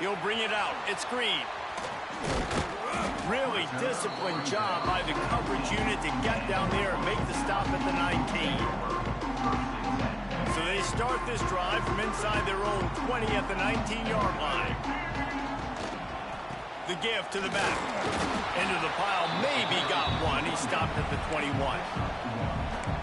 He'll bring it out. It's Green. Really disciplined job by the coverage unit to get down there and make the stop at the 19. So they start this drive from inside their own 20 at the 19-yard line. The give to the back. Into the pile. Maybe got one. He stopped at the 21.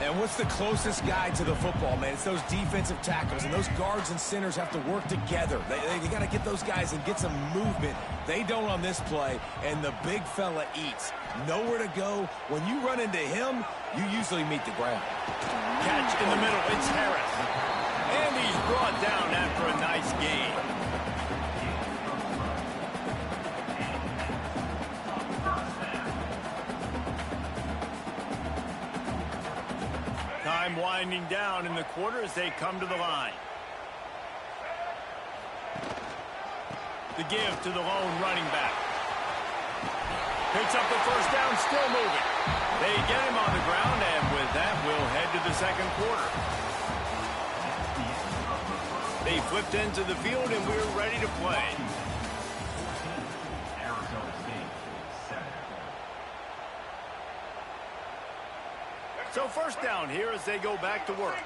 And what's the closest guy to the football, man? It's those defensive tackles, and those guards and centers have to work together. They got to get those guys and get some movement. They don't on this play, and the big fella eats. Nowhere to go. When you run into him, you usually meet the ground. Catch in the middle. It's Harris. And he's brought down after a nice gain. Time winding down in the quarter as they come to the line. The give to the lone running back. Picks up the first down, still moving. They get him on the ground, and with that, we'll head to the second quarter. They flipped into the field, and we're ready to play. So first down here as they go back to work.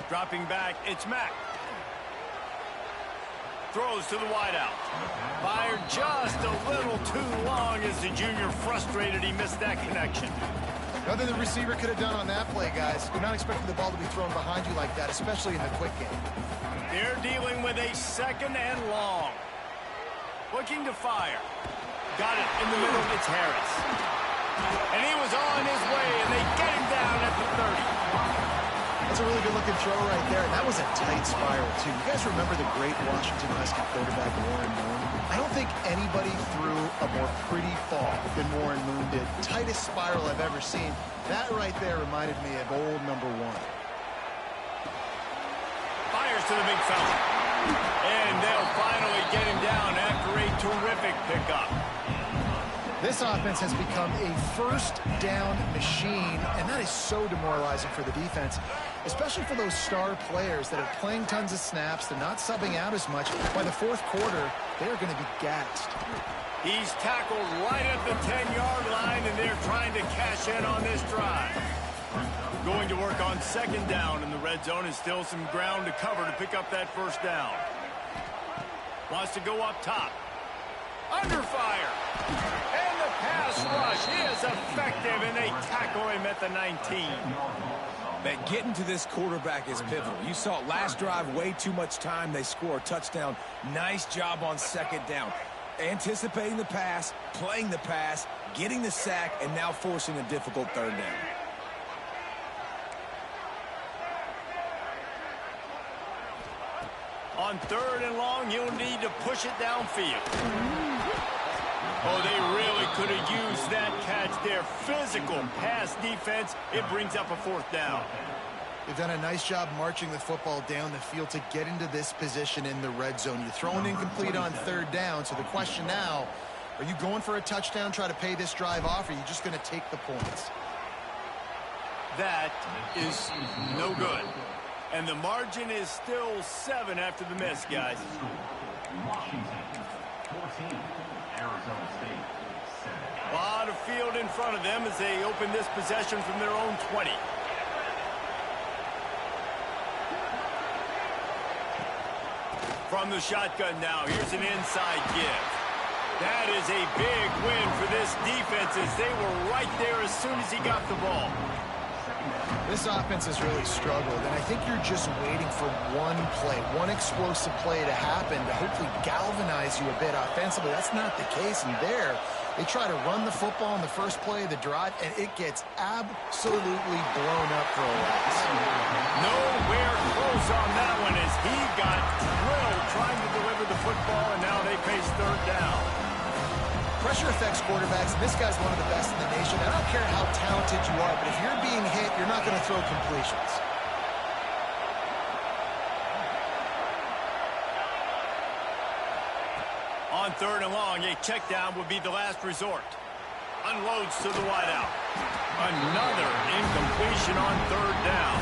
Dropping back, it's Mack. Throws to the wideout. Fired just a little too long as the junior frustrated he missed that connection. Nothing the receiver could have done on that play, guys. You're not expecting the ball to be thrown behind you like that, especially in the quick game. They're dealing with a second and long. Looking to fire. Got it in the middle. It's Harris. And he was on his way, and they get him down at the 30. That's a really good-looking throw right there. And that was a tight spiral, too. You guys remember the great Washington Husky quarterback Warren Moon? I don't think anybody threw a more pretty fall than Warren Moon did. Tightest spiral I've ever seen. That right there reminded me of old number 1. Fires to the big fella. And they'll finally get him down after a terrific pickup. This offense has become a first down machine, and that is so demoralizing for the defense, especially for those star players that are playing tons of snaps. They're not subbing out as much. By the fourth quarter, they're going to be gassed. He's tackled right at the 10-yard line, and they're trying to cash in on this drive. Going to work on second down, and the red zone is still some ground to cover to pick up that first down. Wants to go up top. Under fire. And the pass rush is effective, and they tackle him at the 19. Man, getting to this quarterback is pivotal. You saw it last drive, way too much time. They score a touchdown. Nice job on second down. Anticipating the pass, playing the pass, getting the sack, and now forcing a difficult third down. On third and long, you'll need to push it downfield. Oh, they really could have used that catch there. Physical pass defense. It brings up a fourth down. They've done a nice job marching the football down the field to get into this position in the red zone. You're throwing incomplete on third down, so the question now, are you going for a touchdown, try to pay this drive off, or are you just going to take the points? That is no good. And the margin is still 7 after the miss, guys. Washington, 14, Arizona State, 7. A lot of field in front of them as they open this possession from their own 20. From the shotgun now, here's an inside give. That is a big win for this defense as they were right there as soon as he got the ball. This offense has really struggled, and I think you're just waiting for one play, one explosive play to happen to hopefully galvanize you a bit offensively. That's not the case, and there, they try to run the football in the first play of the drive, and it gets absolutely blown up for a loss. Nowhere close on that one as he got drilled trying to deliver the football, and now they face third down. Pressure affects quarterbacks, and this guy's one of the best in the nation. I don't care how talented you are, but if you're being hit, you're not going to throw completions. On third and long, a check down would be the last resort. Unloads to the wideout. Another incompletion on third down.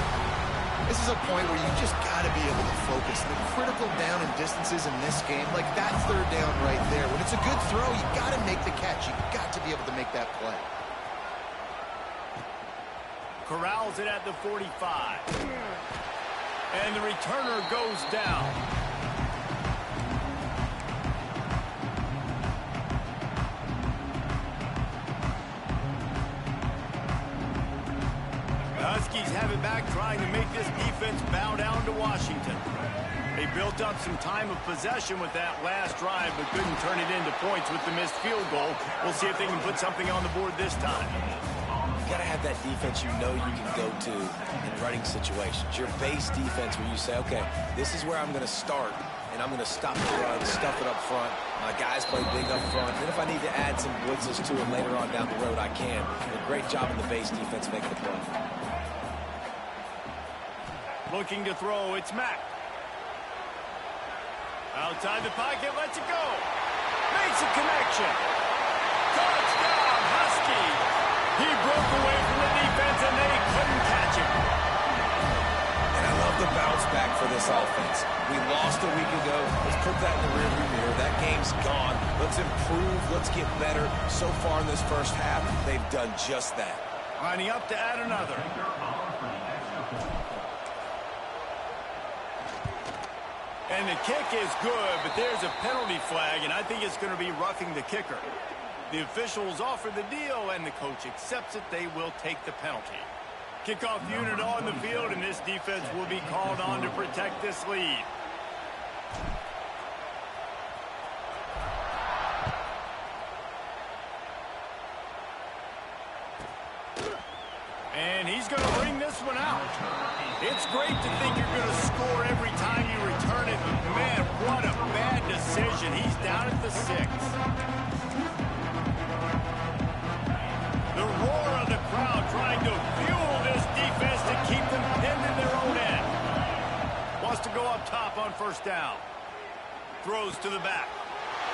This is a point where you just got to be able to focus. The critical down and distances in this game, like that third down right there. When it's a good throw, you got to make the catch. You got to be able to make that play. Corrals it at the 45. And the returner goes down. The Huskies have it back, trying to make this defense bow down to Washington. They built up some time of possession with that last drive, but couldn't turn it into points with the missed field goal. We'll see if they can put something on the board this time. You got to have that defense you know you can go to in running situations. Your base defense where you say, okay, this is where I'm going to start, and I'm going to stop the run, stuff it up front. My guys play big up front. And if I need to add some blitzes to it later on down the road, I can. A great job in the base defense making the play. Looking to throw, it's Mack. Outside the pocket, lets it go. Makes a connection. Touchdown, Husky. He broke away from the defense, and they couldn't catch him. And I love the bounce back for this offense. We lost a week ago. Let's put that in the rearview mirror. That game's gone. Let's improve. Let's get better. So far in this first half, they've done just that. Lining up to add another. And the kick is good, but there's a penalty flag, and I think it's going to be roughing the kicker. The officials offer the deal, and the coach accepts it. They will take the penalty. Kickoff unit on the field, and this defense will be called on to protect this lead. And he's going to bring this one out. It's great to think you're going to score every time you return it, but man, what a bad decision. He's down at the 6. The roar of the crowd trying to fuel this defense to keep them pinned in their own end. Wants to go up top on first down. Throws to the back.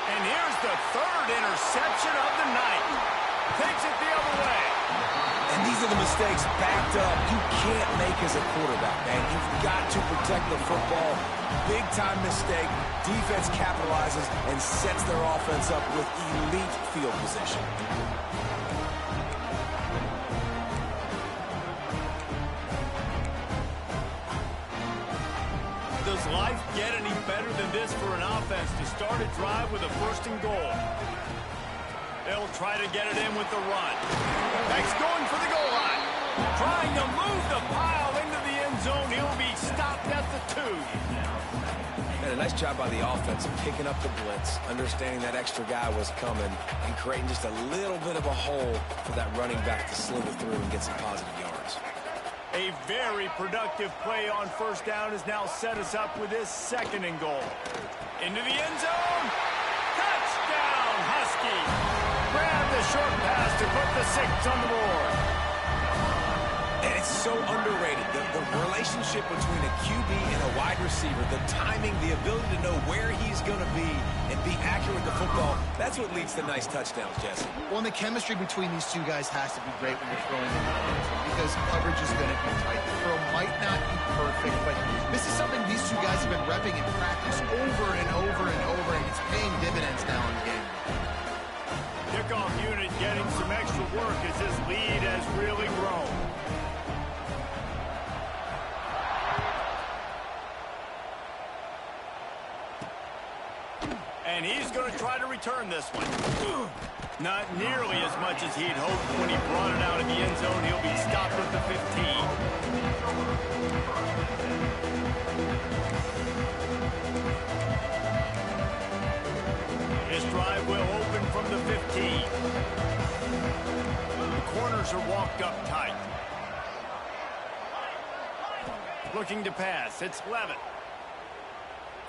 And here's the third interception of the night. Takes it the other way. And these are the mistakes backed up you can't make as a quarterback, man. You've got to protect the football. Big-time mistake. Defense capitalizes and sets their offense up with elite field position. Does life get any better than this for an offense to start a drive with a 1st and goal? They'll try to get it in with the run. Mack's going for the goal line. Trying to move the pile into the end zone. He'll be stopped at the 2. And a nice job by the offense of picking up the blitz, understanding that extra guy was coming, and creating just a little bit of a hole for that running back to slither through and get some positive yards. A very productive play on first down has now set us up with this 2nd and goal. Into the end zone. Touchdown, Husky. Grab the short pass to put the 6 on the board. And it's so underrated. The relationship between a QB and a wide receiver, the timing, the ability to know where he's going to be and be accurate with the football, that's what leads to nice touchdowns, Jesse. Well, and the chemistry between these two guys has to be great when you're throwing in the end zone because coverage is going to be tight. The throw might not be perfect, but this is something these two guys have been repping in practice over and over and over, and it's paying dividends now in the game. Kickoff unit getting some extra work as this lead has really grown. And he's going to try to return this one. Not nearly as much as he'd hoped when he brought it out of the end zone. He'll be stopped at the 15. This drive will open from the 15. The corners are walked up tight. Looking to pass. It's Levitt.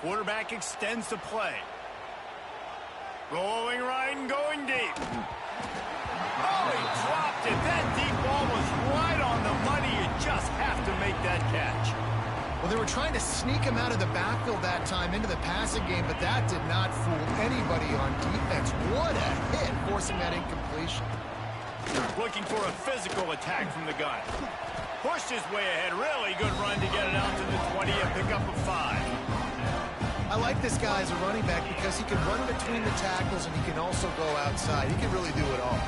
Quarterback extends the play. Rolling right and going deep. Oh, he dropped it. That deep ball was right on the money. You just have to make that catch. Well, they were trying to sneak him out of the backfield that time into the passing game, but that did not fool anybody on defense. What a hit, forcing that incompletion. Looking for a physical attack from the gun. Pushed his way ahead. Really good run to get it out to the 20 and pick up a 5. I like this guy as a running back because he can run between the tackles and he can also go outside. He can really do it all.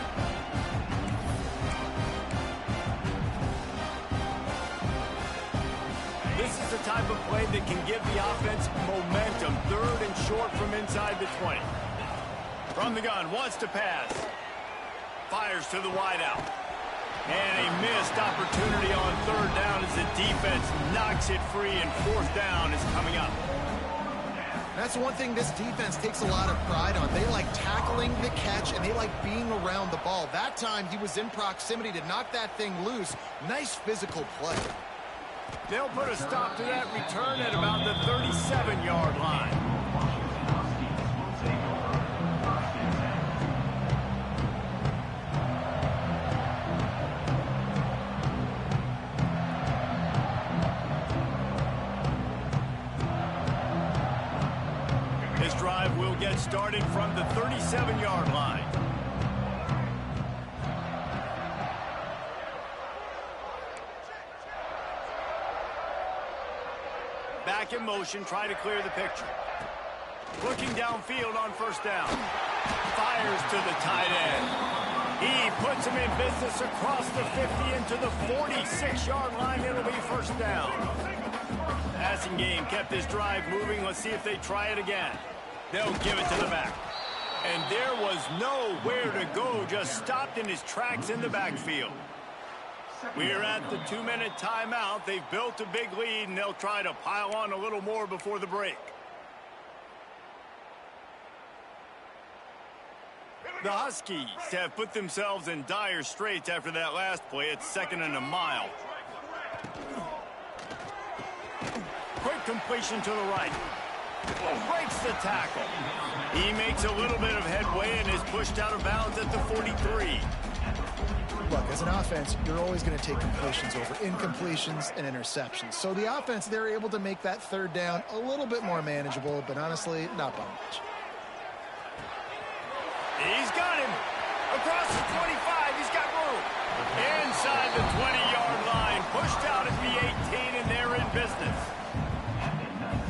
This is the type of play that can give the offense momentum. 3rd and short from inside the 20. From the gun, wants to pass. Fires to the wideout. And a missed opportunity on 3rd down as the defense knocks it free, and 4th down is coming up. That's one thing this defense takes a lot of pride on. They like tackling the catch, and they like being around the ball. That time, he was in proximity to knock that thing loose. Nice physical play. They'll put a stop to that return at about the 37-yard line. This drive will get started from the 37-yard line. Back in motion, try to clear the picture. Looking downfield on 1st down. Fires to the tight end. He puts him in business across the 50 into the 46-yard line. It'll be 1st down. Passing game kept this drive moving. Let's see if they try it again. They'll give it to the back. And there was nowhere to go, just stopped in his tracks in the backfield. We're at the 2-minute timeout. They've built a big lead, and they'll try to pile on a little more before the break. The Huskies have put themselves in dire straits after that last play. It's 2nd and a mile. Quick completion to the right. Breaks the tackle. He makes a little bit of headway and is pushed out of bounds at the 43. Look, as an offense, you're always going to take completions over incompletions and interceptions. So the offense, they're able to make that 3rd down a little bit more manageable, but honestly, not by much. He's got him. Across the 25, he's got room. Inside the 20-yard line, pushed out at the 18, and they're in business.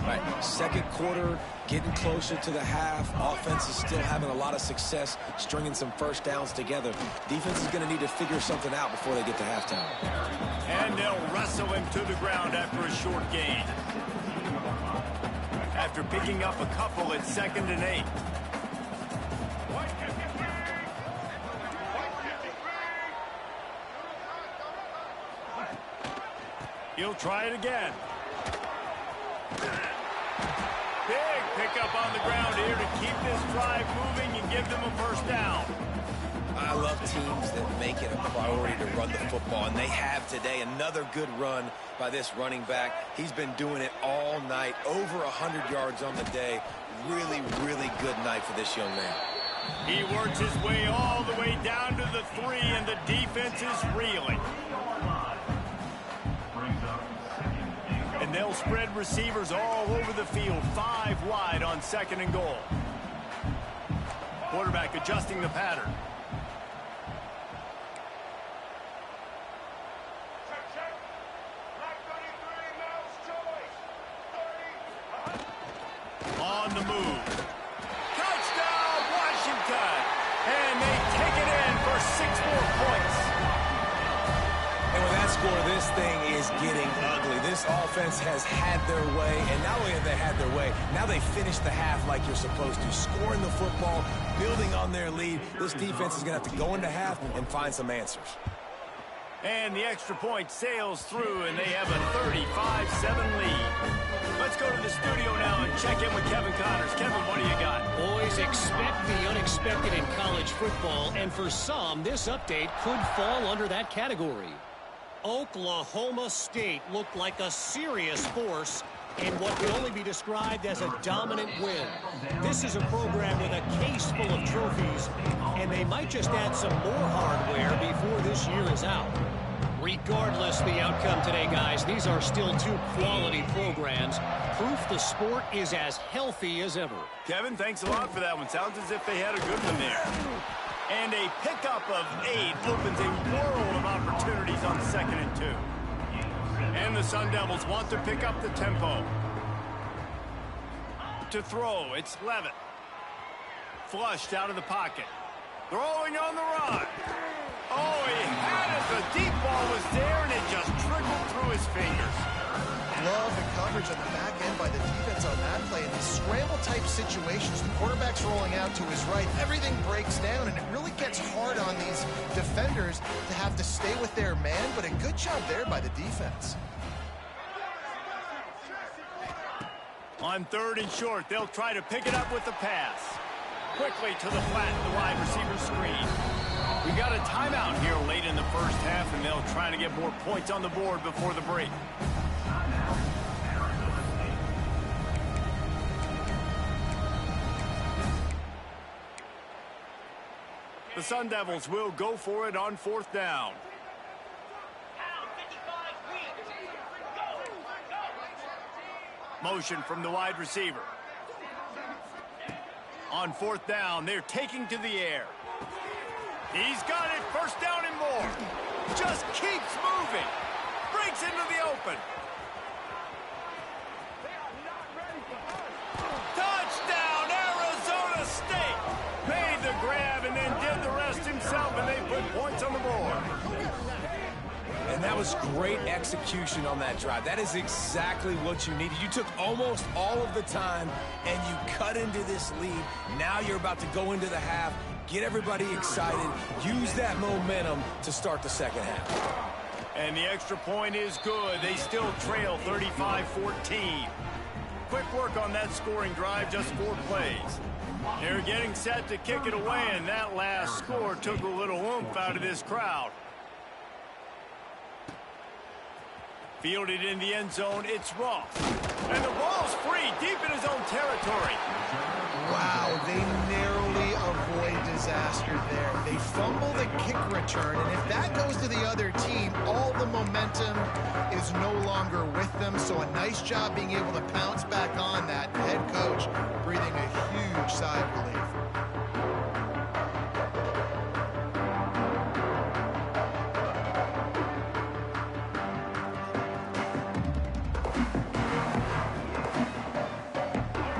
Right, 2nd quarter, getting closer to the half. Offense is still having a lot of success stringing some 1st downs together. Defense is going to need to figure something out before they get to halftime. And they'll wrestle him to the ground after a short gain. After picking up a couple at 2nd and 8. He'll try it again. Big pickup on the ground here to keep this drive moving and give them a 1st down. I love teams that make it a priority to run the football, and they have today. Another good run by this running back. He's been doing it all night, over 100 yards on the day. Really, really good night for this young man. He works his way all the way down to the 3, and the defense is reeling. And they'll spread receivers all over the field, 5 wide on 2nd and goal. Quarterback adjusting the pattern. On the move. Touchdown, Washington! And they take it in for 6 more points. And with that score, this thing is getting ugly. This offense has had their way, and not only have they had their way, now they finish the half like you're supposed to, scoring the football, building on their lead. This defense is going to have to go into half and find some answers. And the extra point sails through, and they have a 35-7 lead. Let's go to the studio now and check in with Kevin Connors. Kevin, what do you got? Boys, expect the unexpected in college football, and for some, this update could fall under that category. Oklahoma State looked like a serious force in what can only be described as a dominant win. This is a program with a case full of trophies, and they might just add some more hardware before this year is out. Regardless the outcome today, guys, these are still 2 quality programs. Proof the sport is as healthy as ever. Kevin, thanks a lot for that one. Sounds as if they had a good one there. And a pickup of 8 opens a world of opportunities on 2nd and 2. And the Sun Devils want to pick up the tempo. To throw, it's Levitt. Flushed out of the pocket. Throwing on the run. Oh, he had it. The deep ball was there, and it just trickled through his fingers. Love the coverage on the back end by the defense on that play. In these scramble-type situations, the quarterback's rolling out to his right. Everything breaks down, and it really gets hard on these defenders to have to stay with their man, but a good job there by the defense. On 3rd and short, they'll try to pick it up with the pass. Quickly to the flat, the wide receiver screen. We've got a timeout here late in the first half, and they'll try to get more points on the board before the break. The Sun Devils will go for it on 4th down. Motion from the wide receiver. On 4th down, they're taking to the air. He's got it, 1st down and more. Just keeps moving. Breaks into the open. Touchdown, Arizona State. Made the grab and then did the rest himself, and they put points on the board. And that was great execution on that drive. That is exactly what you needed. You took almost all of the time, and you cut into this lead. Now you're about to go into the half, get everybody excited, use that momentum to start the second half. And the extra point is good. They still trail 35-14. Quick work on that scoring drive, just 4 plays. They're getting set to kick it away, and that last score took a little oomph out of this crowd. Fielded in the end zone, it's Ross. And the ball's free, deep in his own territory. Wow, they narrowly avoid disaster there. They fumble the kick return, and if that goes to the other team, all the momentum is no longer with them. So a nice job being able to pounce back on that. The head coach breathing a huge sigh of relief.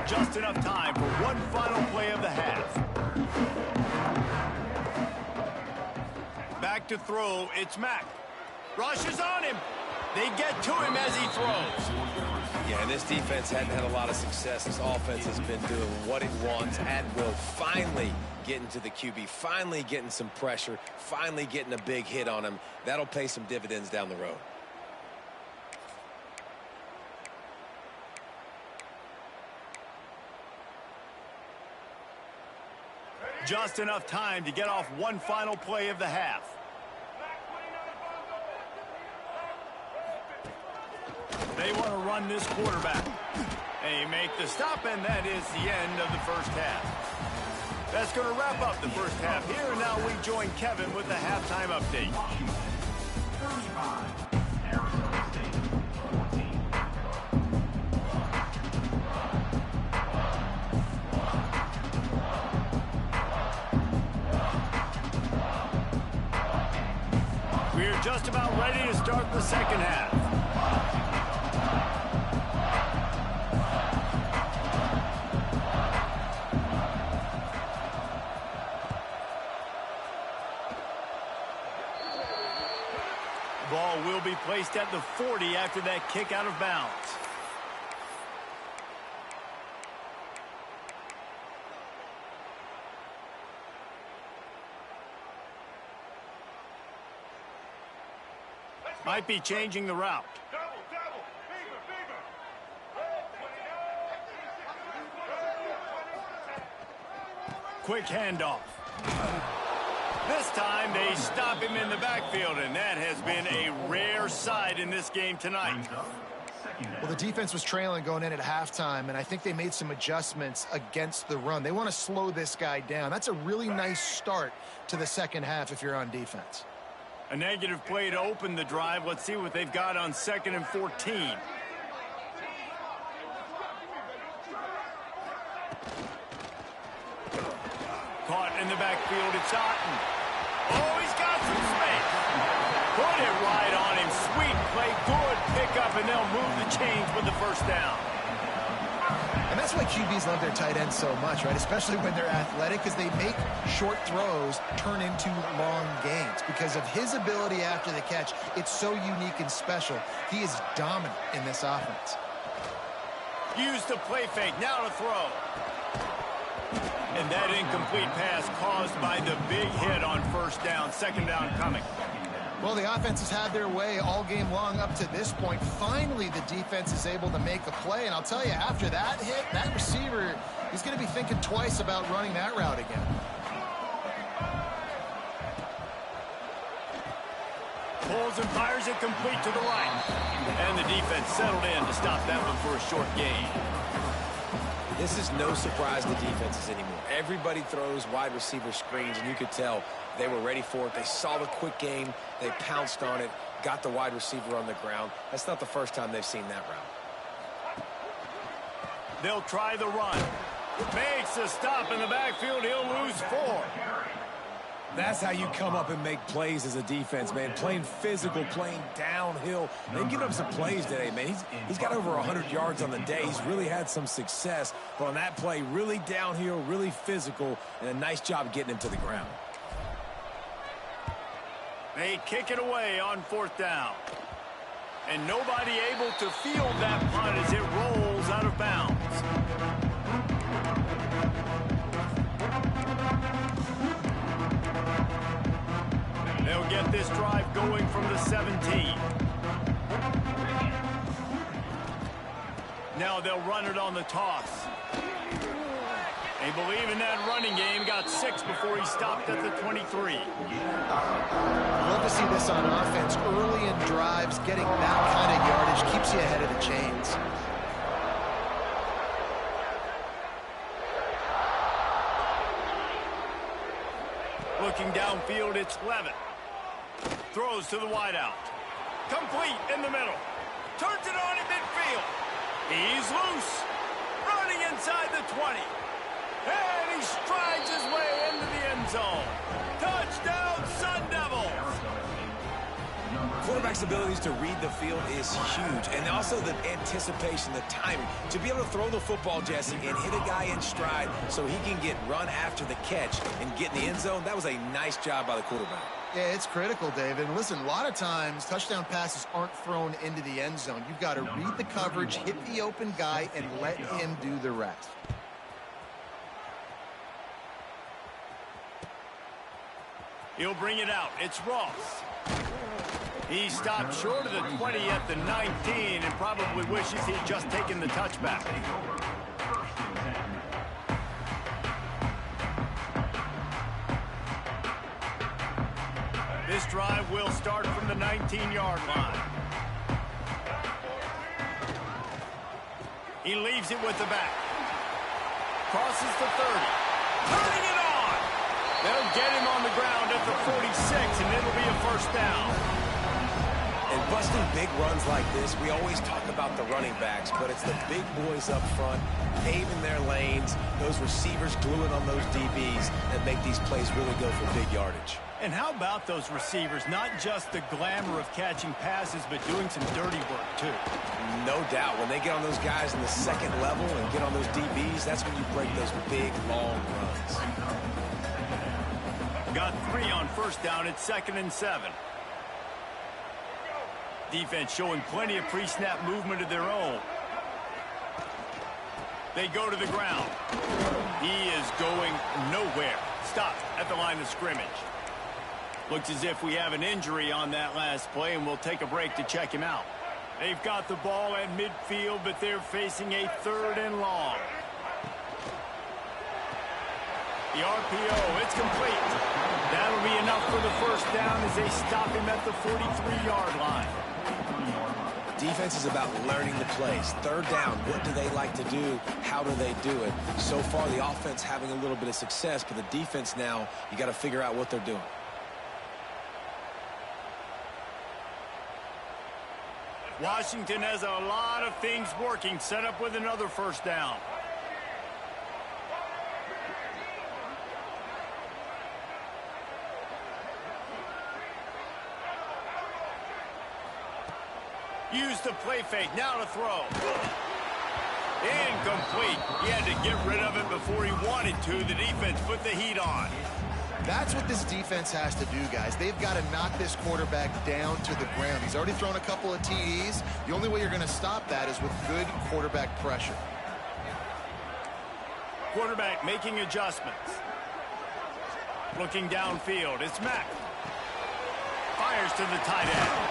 Just enough time for one final play of the half. Back to throw, it's Mack. Rushes on him. They get to him as he throws. Yeah, and this defense hadn't had a lot of success. This offense has been doing what it wants at will. Finally getting to the QB, finally getting some pressure, finally getting a big hit on him. That'll pay some dividends down the road. Just enough time to get off one final play of the half. They want to run this quarterback. They make the stop, and that is the end of the first half. That's going to wrap up the first half here, and now we join Kevin with the halftime update. 35, Arizona State, 14. We're just about ready to start the second half. Ball will be placed at the 40 after that kick out of bounds. Might be changing the route. Quick handoff. This time they stop him in the backfield, and that has been a rare sight in this game tonight. Well, the defense was trailing going in at halftime, and I think they made some adjustments against the run. They want to slow this guy down. That's a really nice start to the second half if you're on defense. A negative play to open the drive. Let's see what they've got on 2nd and 14. Caught in the backfield, it's Otten. Oh, he's got some space. Put it right on him. Sweet play. Good pickup, and they'll move the chains with the first down. And that's why QBs love their tight ends so much, right? Especially when they're athletic, because they make short throws turn into long gains. Because of his ability after the catch, it's so unique and special. He is dominant in this offense. Use the play fake. Now to throw. And that incomplete pass caused by the big hit on first down. Second down coming. Well, the offense has had their way all game long up to this point. Finally, the defense is able to make a play. And I'll tell you, after that hit, that receiver, he's going to be thinking twice about running that route again. Pulls and fires it complete to the right. And the defense settled in to stop that one for a short gain. This is no surprise to defenses anymore. Everybody throws wide receiver screens, and you could tell they were ready for it. They saw the quick game. They pounced on it, got the wide receiver on the ground. That's not the first time they've seen that route. They'll try the run. Makes a stop in the backfield. He'll lose 4. That's how you come up and make plays as a defense, man. Playing physical, playing downhill. They've given up some plays today, man. He's got over 100 yards on the day. He's really had some success. But on that play, really downhill, really physical, and a nice job getting him to the ground. They kick it away on fourth down. And nobody able to field that punt as it rolls out of bounds. They'll get this drive going from the 17. Now they'll run it on the toss. They believe in that running game. Got 6 before he stopped at the 23. Love to see this on offense. Early in drives, getting that kind of yardage keeps you ahead of the chains. Looking downfield, it's Levitt. Throws to the wideout. Complete in the middle. Turns it on in midfield. He's loose. Running inside the 20. And he strides his way into the end zone. Touchdown, Sun Devils. Quarterback's abilities to read the field is huge. And also the anticipation, the timing. To be able to throw the football, Jesse, and hit a guy in stride so he can get run after the catch and get in the end zone, that was a nice job by the quarterback. Yeah, it's critical, David. And listen, a lot of times touchdown passes aren't thrown into the end zone. You've got to read the coverage, hit the open guy, and let him do the rest. He'll bring it out. It's Ross. He stopped short of the 20 at the 19 and probably wishes he'd just taken the touchback. This drive will start from the 19-yard line. He leaves it with the back. Crosses the 30. Turning it on! They'll get him on the ground at the 46, and it'll be a first down. And busting big runs like this, we always talk about the running backs, but it's the big boys up front, paving their lanes, those receivers gluing on those DBs that make these plays really go for big yardage. And how about those receivers? Not just the glamour of catching passes, but doing some dirty work, too. No doubt. When they get on those guys in the second level and get on those DBs, that's when you break those big, long runs. Got 3 on first down. It's 2nd and 7. Defense showing plenty of pre-snap movement of their own. They go to the ground. He is going nowhere. Stop at the line of scrimmage. Looks as if we have an injury on that last play, and we'll take a break to check him out. They've got the ball at midfield, but they're facing a 3rd and long. The RPO, it's complete. That'll be enough for the first down as they stop him at the 43-yard line. Defense is about learning the plays. 3rd down, what do they like to do? How do they do it? So far, the offense having a little bit of success, but the defense now, you got to figure out what they're doing. Washington has a lot of things working. Set up with another first down. Use the play fake. Now to throw. Incomplete. He had to get rid of it before he wanted to. The defense put the heat on. That's what this defense has to do, guys. They've got to knock this quarterback down to the ground. He's already thrown a couple of TDs. The only way you're going to stop that is with good quarterback pressure. Quarterback making adjustments. Looking downfield. It's Mack. Fires to the tight end.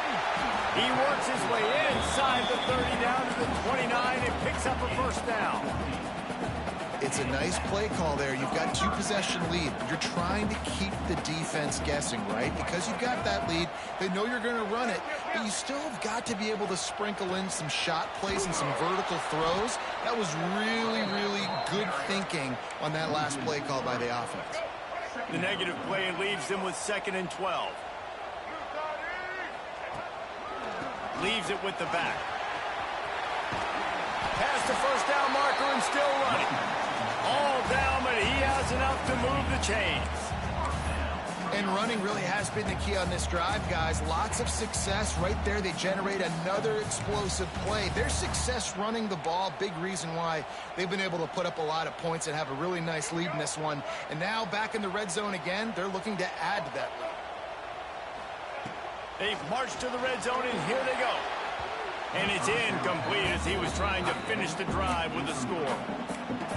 He works his way inside the 30 down to the 29 and picks up a first down. It's a nice play call there. You've got 2-possession lead. You're trying to keep the defense guessing, right? Because you've got that lead, they know you're going to run it, but you still have got to be able to sprinkle in some shot plays and some vertical throws. That was really, really good thinking on that last play call by the offense. The negative play leaves them with 2nd and 12. Leaves it with the back. Past the first down marker and still running. All down, but he has enough to move the chains. And running really has been the key on this drive, guys. Lots of success right there. They generate another explosive play. Their success running the ball, big reason why they've been able to put up a lot of points and have a really nice lead in this one. And now back in the red zone again, they're looking to add to that lead. They've marched to the red zone, and here they go. And it's incomplete as he was trying to finish the drive with a score.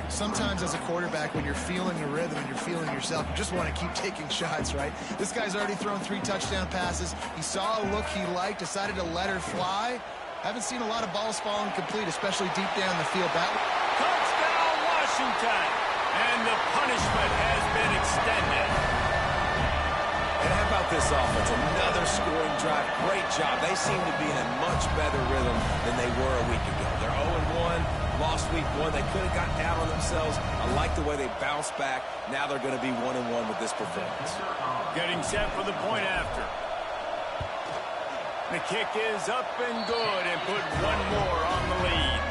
Sometimes as a quarterback, when you're feeling the rhythm and you're feeling yourself, you just want to keep taking shots, right? This guy's already thrown 3 touchdown passes. He saw a look he liked, decided to let her fly. Haven't seen a lot of balls falling complete, especially deep down the field. Touchdown, Washington! And the punishment has been extended. And how about this offense? Another scoring drive. Great job. They seem to be in a much better rhythm than they were a week ago. They're 0-1, lost week 1. They could have gotten down on themselves. I like the way they bounced back. Now they're going to be 1-1 with this performance. Getting set for the point after. The kick is up and good and put one more on the lead.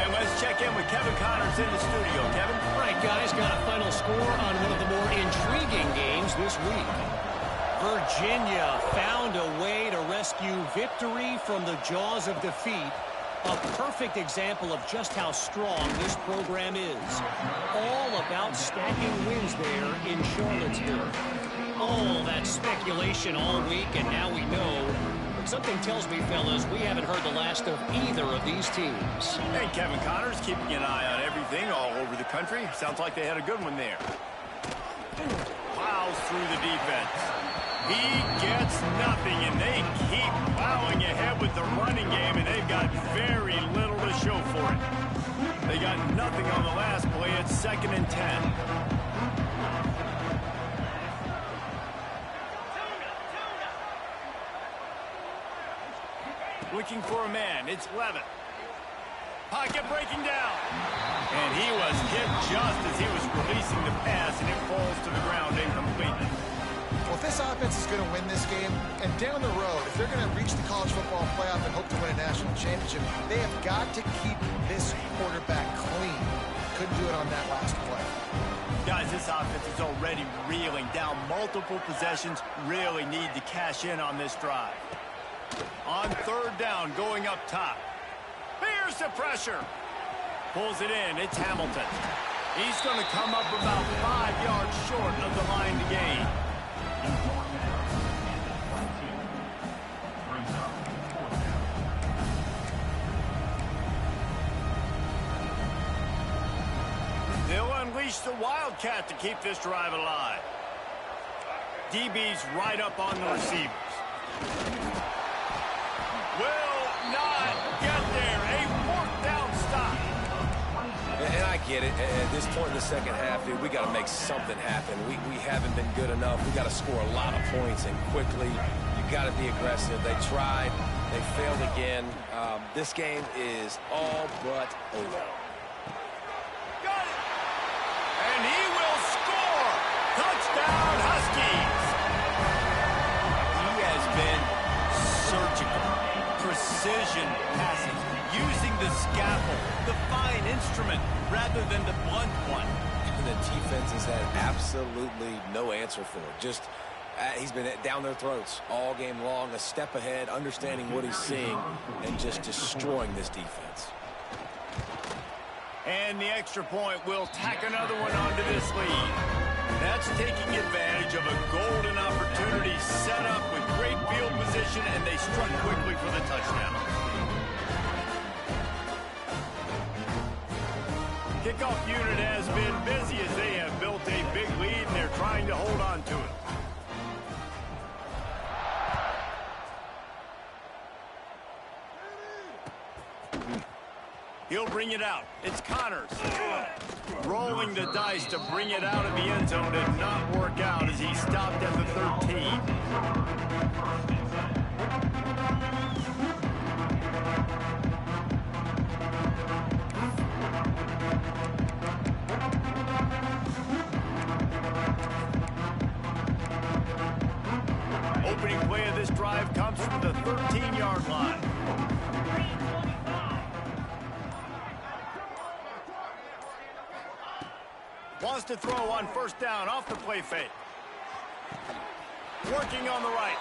And let's check in with Kevin Connors in the studio. Kevin? All right, guys, got a final score on one of the more intriguing games this week. Virginia found a way to rescue victory from the jaws of defeat. A perfect example of just how strong this program is. All about stacking wins there in Charlottesville. All that speculation all week, and now we know. But something tells me, fellas, we haven't heard the last of either of these teams. Hey, Kevin Connors keeping an eye on everything all over the country. Sounds like they had a good one there. Plows through the defense. He gets nothing, and they keep plowing ahead with the running game, and they've got very little to show for it. They got nothing on the last play. It's 2nd and 10. Looking for a man. It's Levitt. Pocket breaking down. And he was hit just as he was releasing the pass, and it falls to the ground incomplete. Well, if this offense is going to win this game, and down the road, if they're going to reach the college football playoff and hope to win a national championship, they have got to keep this quarterback clean. Couldn't do it on that last play. Guys, this offense is already reeling down multiple possessions. Really need to cash in on this drive. On 3rd down, going up top. Here's the pressure. Pulls it in. It's Hamilton. He's going to come up about 5 yards short of the line to gain. They'll unleash the Wildcat to keep this drive alive. DB's right up on the receivers. Will not get there. A 4th down stop. And I get it. At this point in the second half, dude, we got to make something happen. We haven't been good enough. We got to score a lot of points and quickly. You got to be aggressive. They tried. They failed again. This game is all but over. Got it. And he will score. Touchdown, Huskies. He has been surgical. Precision passes. Using the scalpel, the fine instrument, rather than the blunt one. The defense has had absolutely no answer for it. Just He's been down their throats all game long, a step ahead, understanding what he's seeing, and just destroying this defense. And the extra point will tack another one onto this lead. That's taking advantage of a golden opportunity set up with great field position, and they struck quickly for the touchdown. Kickoff unit has been busy as they have built a big lead, and they're trying to hold on to it. He'll bring it out. It's Connors. Rolling the dice to bring it out of the end zone did not work out as he stopped at the 13. Opening play of this drive comes from the 13-yard line. Wants to throw on first down off the play fake. Working on the right.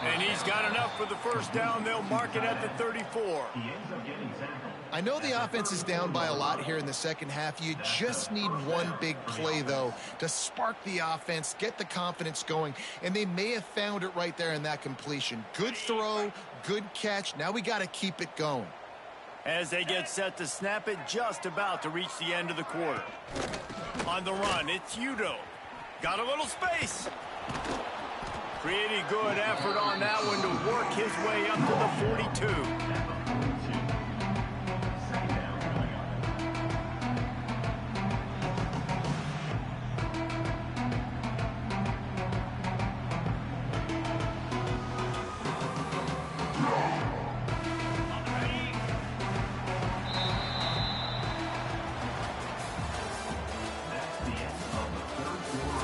And he's got enough for the first down. They'll mark it at the 34. I know the offense is down by a lot here in the second half. You just need one big play, though, to spark the offense, get the confidence going, and they may have found it right there in that completion. Good throw, good catch. Now we got to keep it going. As they get set to snap it, just about to reach the end of the quarter. On the run, it's Udo. Got a little space. Pretty good effort on that one to work his way up to the 42.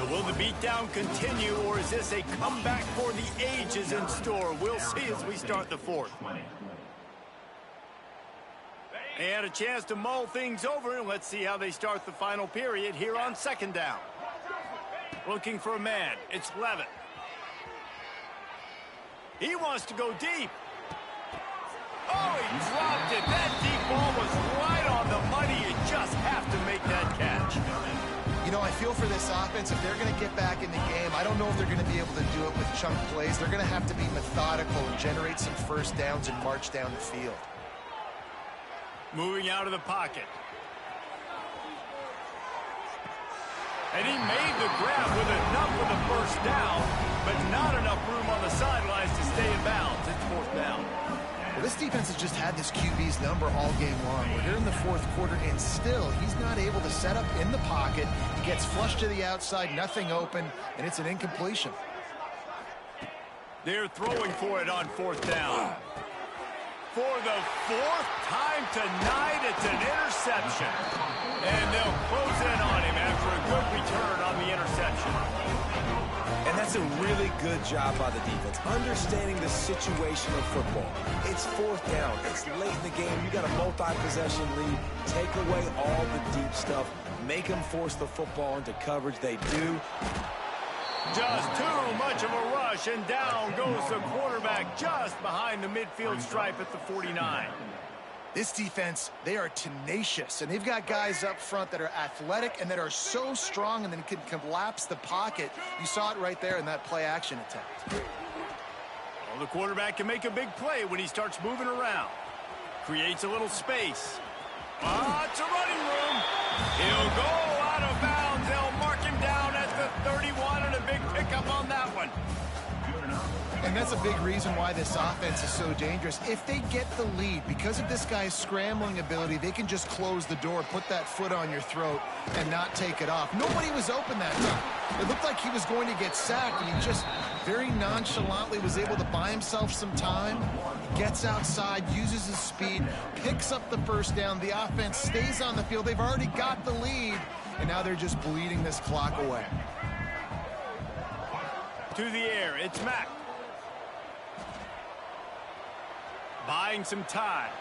Will the beatdown continue, or is this a comeback for the ages in store? We'll see as we start the fourth. They had a chance to mull things over, and let's see how they start the final period here on second down. Looking for a man. It's Levitt. He wants to go deep. Oh, he dropped it. That deep ball was right on the money. You just have to make that catch. You know, I feel for this offense, if they're going to get back in the game, I don't know if they're going to be able to do it with chunk plays. They're going to have to be methodical and generate some first downs and march down the field. Moving out of the pocket. And he made the grab with enough for the first down, but not enough room on the sidelines to stay in bounds. It's fourth down. Well, this defense has just had this QB's number all game long. We're here in the fourth quarter, and still he's not able to set up in the pocket. He gets flushed to the outside, nothing open, and it's an incompletion. They're throwing for it on fourth down. For the fourth time tonight, it's an interception. And they'll close in on him after a good return on the interception. And that's a really good job by the defense, understanding the situation of football. It's fourth down. It's late in the game. You got a multi-possession lead. Take away all the deep stuff. Make them force the football into coverage. They do. Just too much of a rush, and down goes the quarterback just behind the midfield stripe at the 49. This defense, they are tenacious, and they've got guys up front that are athletic and that are so strong and then can collapse the pocket. You saw it right there in that play-action attempt. Well, the quarterback can make a big play when he starts moving around. Creates a little space. It's a running room. He'll go out of bounds. They'll mark him down at the 31, and a big pickup on that one. And that's a big reason why this offense is so dangerous. If they get the lead, because of this guy's scrambling ability, they can just close the door, put that foot on your throat, and not take it off. Nobody was open that time. It looked like he was going to get sacked, and he just very nonchalantly was able to buy himself some time. He gets outside, uses his speed, picks up the first down. The offense stays on the field. They've already got the lead, and now they're just bleeding this clock away. To the air, it's Mack. Buying some time.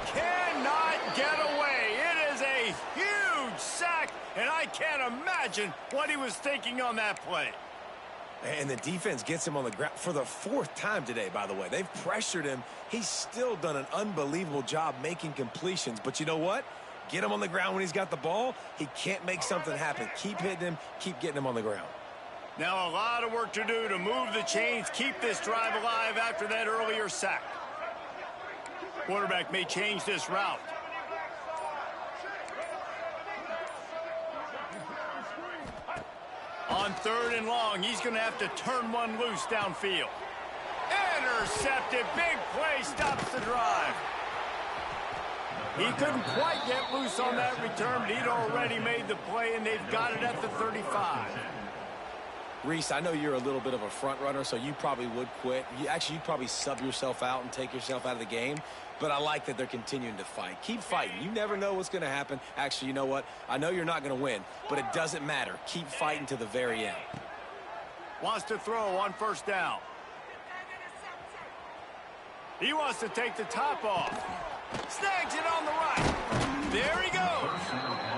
Cannot get away. It is a huge sack, and I can't imagine what he was thinking on that play. And the defense gets him on the ground for the 4th time today, by the way. They've pressured him. He's still done an unbelievable job making completions. But you know what? Get him on the ground when he's got the ball. He can't make something happen. Keep hitting him. Keep getting him on the ground. Now a lot of work to do to move the chains, keep this drive alive after that earlier sack. Quarterback may change this route. On 3rd and long, he's going to have to turn one loose downfield. Intercepted. Big play stops the drive. He couldn't quite get loose on that return, but he'd already made the play, and they've got it at the 35. Reese, I know you're a little bit of a front runner, so you probably would quit. You'd probably sub yourself out and take yourself out of the game. But I like that they're continuing to fight. Keep fighting. You never know what's going to happen. Actually, you know what? I know you're not going to win, but it doesn't matter. Keep fighting to the very end. Wants to throw on 1st down. He wants to take the top off. Snags it on the right. There he goes.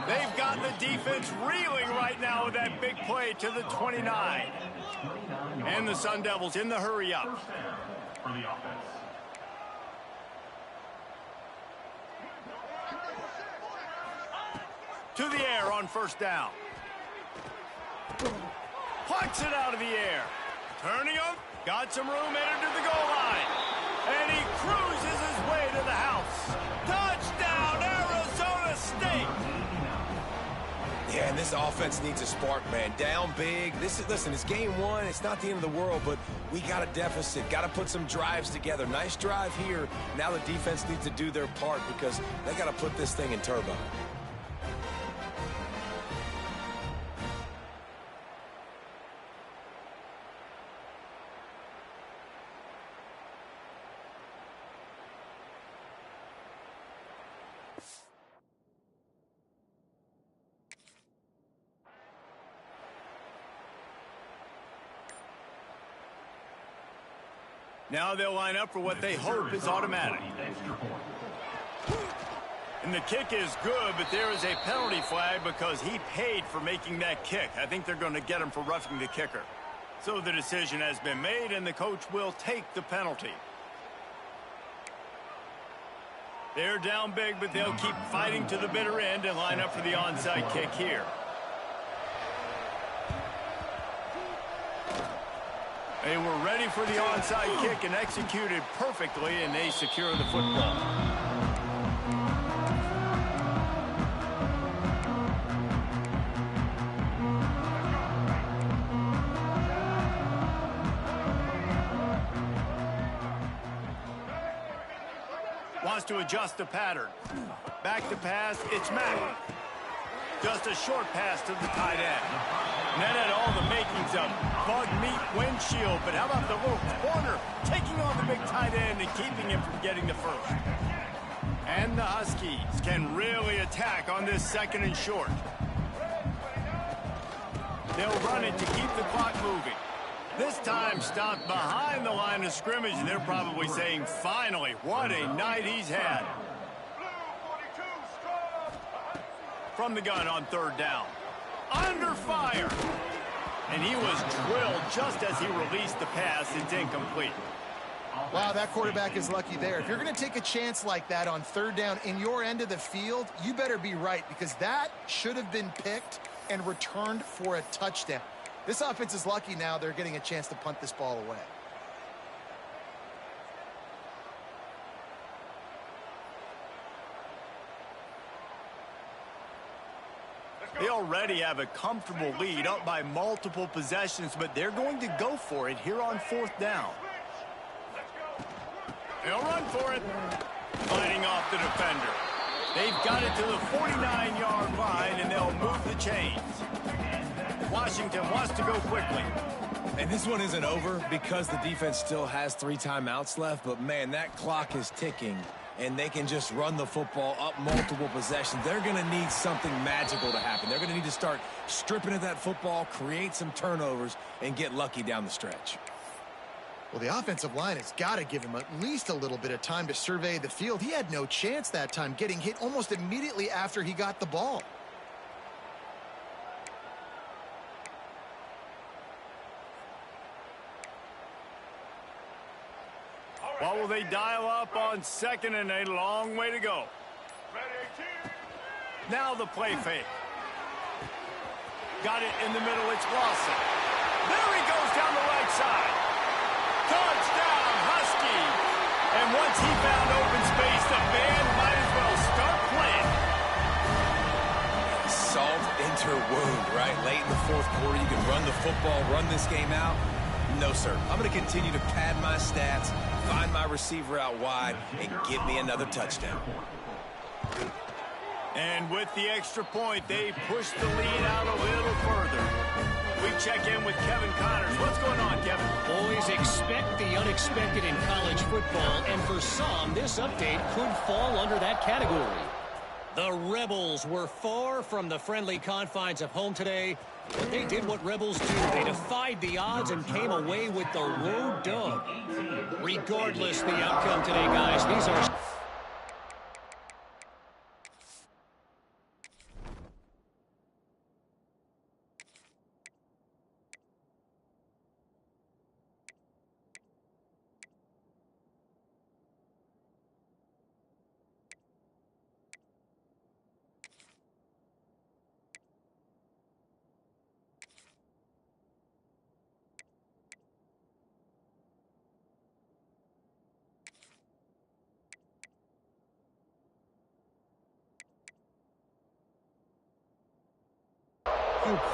They've got the defense reeling right now with that big play to the 29. And the Sun Devils in the hurry up. For the offense. To the air on 1st down. Plucks it out of the air. Turning him. Got some room headed to the goal line. And he cruises his way to the house. Touchdown, Arizona State. Yeah, and this offense needs a spark, man. Down big. Listen, it's game 1. It's not the end of the world, but we got a deficit. Got to put some drives together. Nice drive here. Now the defense needs to do their part because they got to put this thing in turbo. Now they'll line up for what they hope is automatic. And the kick is good, but there is a penalty flag because he paid for making that kick. I think they're going to get him for roughing the kicker. So the decision has been made, and the coach will take the penalty. They're down big, but they'll keep fighting to the bitter end and line up for the onside kick here. They were ready for the onside kick and executed perfectly, and they secure the football. Wants to adjust the pattern. Back to pass, it's Mack. Just a short pass to the tight end. And that had all the makings of bug meat windshield, but how about the little corner taking on the big tight end and keeping him from getting the first? And the Huskies can really attack on this 2nd and short. They'll run it to keep the clock moving. This time stopped behind the line of scrimmage, and they're probably saying, finally, what a night he's had. From the gun on 3rd down. Under fire. And he was drilled just as he released the pass. It's incomplete. Wow, that quarterback is lucky there. If you're going to take a chance like that on 3rd down in your end of the field, you better be right, because that should have been picked and returned for a touchdown. This offense is lucky now they're getting a chance to punt this ball away. They already have a comfortable lead, up by multiple possessions, but they're going to go for it here on 4th down. They'll run for it. Fighting off the defender. They've got it to the 49-yard line, and they'll move the chains. Washington wants to go quickly. And this one isn't over because the defense still has 3 timeouts left, but man, that clock is ticking. And they can just run the football up multiple possessions. They're going to need something magical to happen. They're going to need to start stripping at that football, create some turnovers, and get lucky down the stretch. Well, the offensive line has got to give him at least a little bit of time to survey the field. He had no chance that time, getting hit almost immediately after he got the ball. Or will they dial up on second and a long way to go? Now the play fake. Got it in the middle. It's Lawson. There he goes down the right side. Touchdown, Husky. And once he found open space, the band might as well start playing. Salt into her wound, right? Late in the fourth quarter, you can run the football, run this game out. No, sir. I'm going to continue to pad my stats, find my receiver out wide, and get me another touchdown. And with the extra point, they push the lead out a little further. We check in with Kevin Connors. What's going on, Kevin? Boys, expect the unexpected in college football, and for some, this update could fall under that category. The Rebels were far from the friendly confines of home today, but they did what Rebels do. They defied the odds and came away with the road dub. Regardless the outcome today, guys, these are...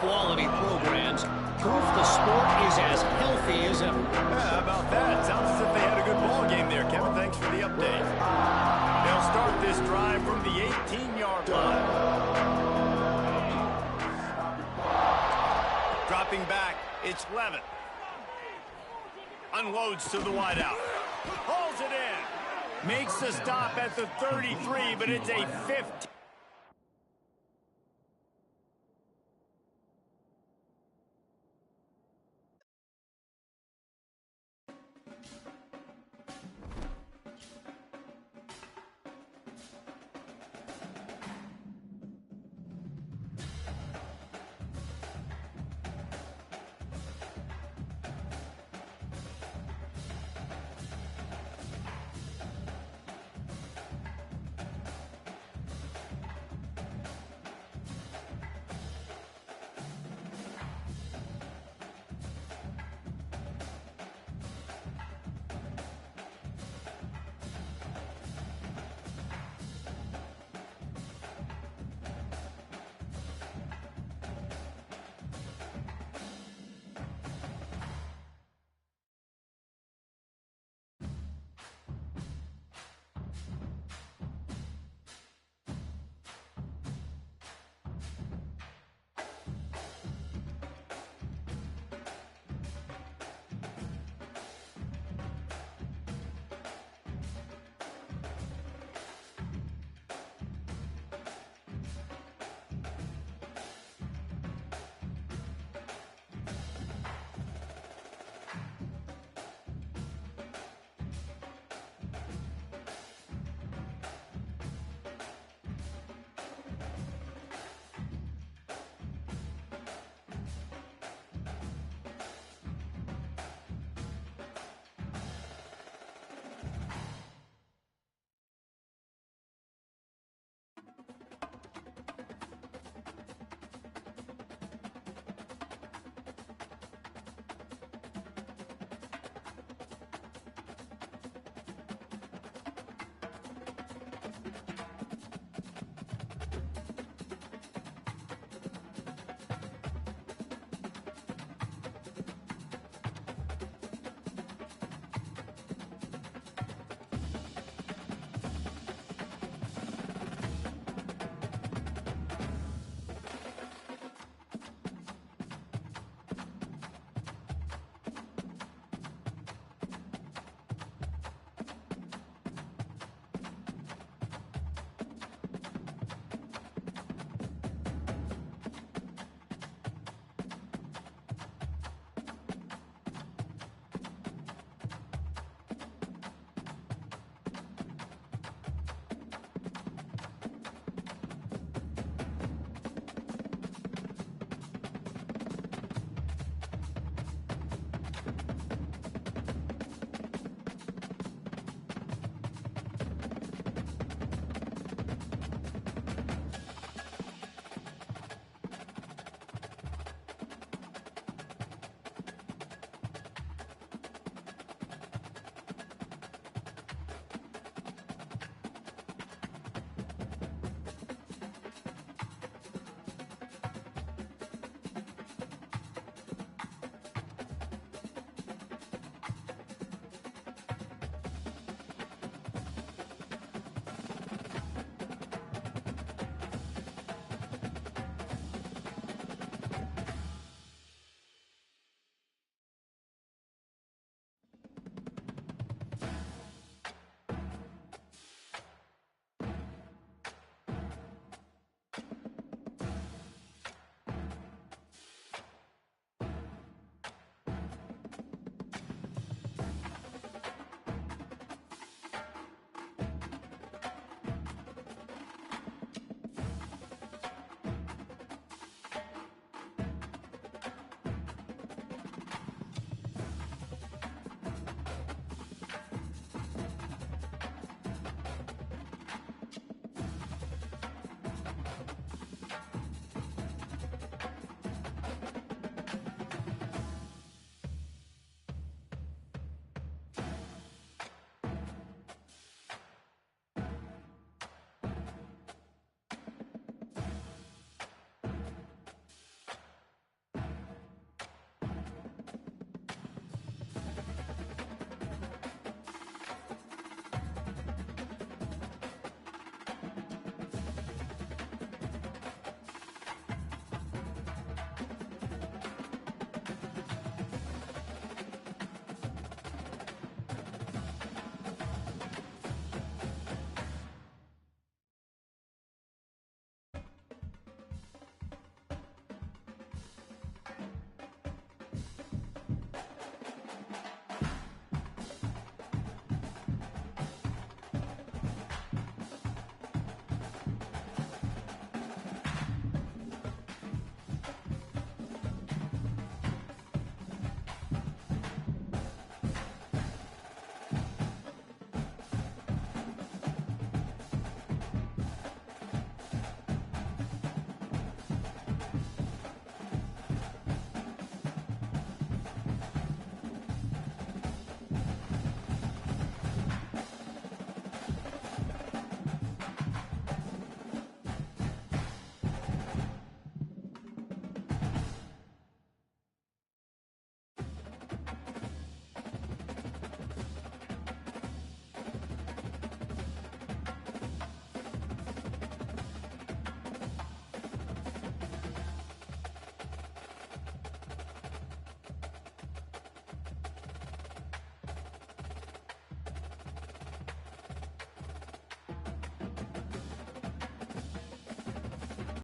quality programs, proof the sport is as healthy as ever. Yeah, how about that? Sounds as if they had a good ball game there, Kevin. Thanks for the update. They'll start this drive from the 18-yard line. Dropping back, it's Levin. Unloads to the wideout. Hauls it in. Makes the stop at the 33, but it's a 15.